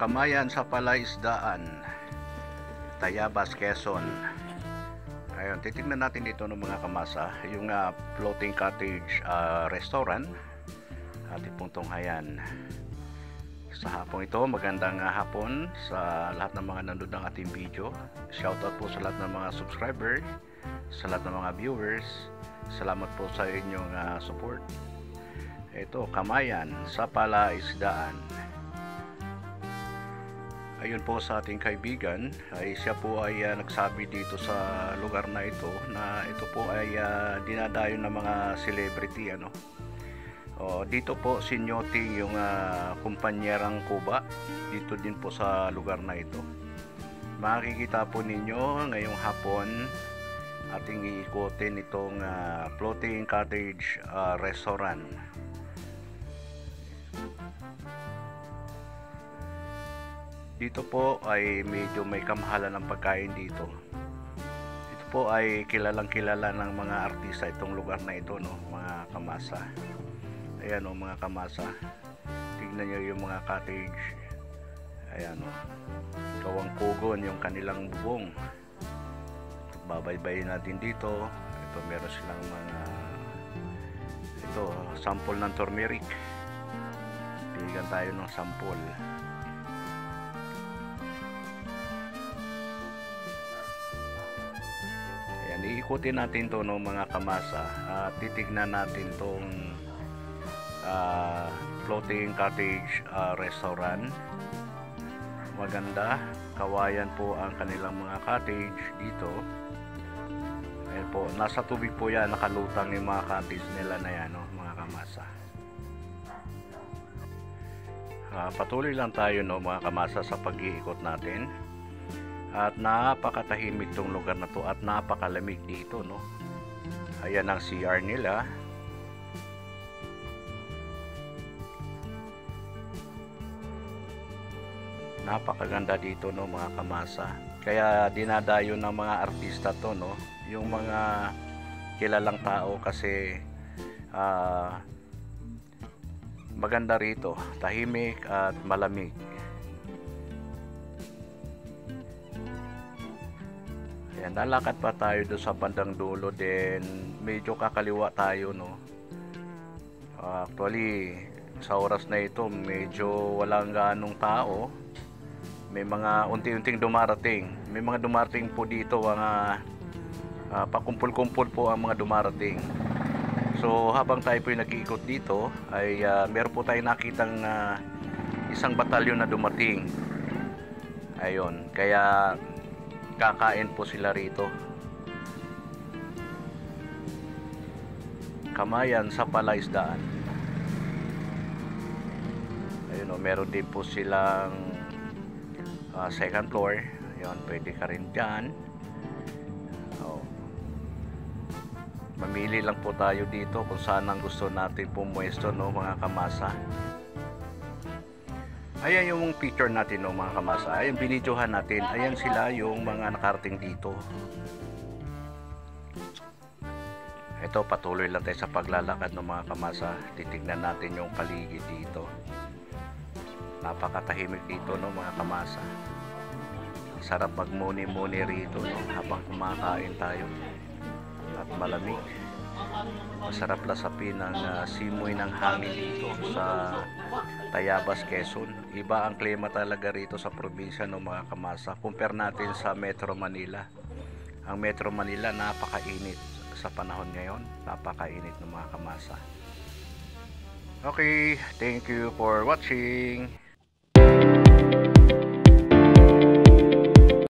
Kamayan sa Palaisdaan, Tayabas, Quezon. Ayun, titignan natin dito ng mga kamasa, yung floating cottage restaurant at pong tunghayan. Sa hapong ito, magandang hapon sa lahat ng mga nanonood ng ating video. Shoutout po sa lahat ng mga subscriber, sa lahat ng mga viewers. Salamat po sa inyong support. Ito, Kamayan sa Palaisdaan. Ayun po sa ating kaibigan, ay siya po ay nagsabi dito sa lugar na ito na ito po ay dinadayo ng mga celebrity dito po sinyoting yung kumpanyerang Cuba dito din po sa lugar na ito. Makikita po ninyo ngayong hapon ating iikotin itong floating cottage restaurant. Dito po ay medyo may kamahalan ng pagkain dito. Ito po ay kilalang kilala ng mga artista itong lugar na ito, no, mga kamasa. Ayan o, mga kamasa. Tignan nyo yung mga cottage. Ayan o. Gawang kugon yung kanilang bubong. Babaybayin natin dito. Ito meron silang mga sample ng turmeric. Bigyan tayo ng sample. Iikutin natin to ng mga kamasa at titignan natin tong floating cottage restaurant. Maganda, kawayan po ang kanilang mga cottage dito. Ayan po, nasa tubig po yan, nakalutang yung mga cottage nila na yan, mga kamasa. Patuloy lang tayo mga kamasa sa pag-iikot natin. At napakatahimik tong lugar na to at napakalamig dito, no. Ayan ang CR nila. Napakaganda dito, no, mga kamasa. Kaya dinadayo ng mga artista to, no, yung mga kilalang tao kasi maganda rito, tahimik at malamig. Ayan, lalakad pa tayo doon sa bandang dulo din. Medyo kakaliwa tayo, no. Actually, sa oras na ito, medyo walang ganong tao. May mga unti-unting dumarating. May mga dumarating po dito, mga pakumpul-kumpul po ang mga dumarating. So, habang tayo po yung nag-iikot dito, ay meron po tayo nakitang isang batalyon na dumating. Ayun, kaya kakain po sila rito. Kamayan sa Palaisdaan. Ayun, meron din po silang second floor. Ayun, pwede ka rin dyan. Mamili lang po tayo dito kung saan ang gusto natin pumwesto, no, mga kamasa. Ayan yung picture natin, mga kamasa. Ayan, binidyohan natin. Ayan sila yung mga nakarating dito. Ito, patuloy lang tayo sa paglalakad ng mga kamasa. Titignan natin yung paligid dito. Napakatahimik dito, mga kamasa. Sarap magmuni-muni rito, habang kumakain tayo. At malamig. Masarap lasapin ang simoy ng hangin dito sa Tayabas, Quezon. Iba ang klima talaga rito sa probinsya, mga kamasa. Compare natin sa Metro Manila. Ang Metro Manila napakainit sa panahon ngayon. Napakainit ng mga kamasa. Okay, thank you for watching.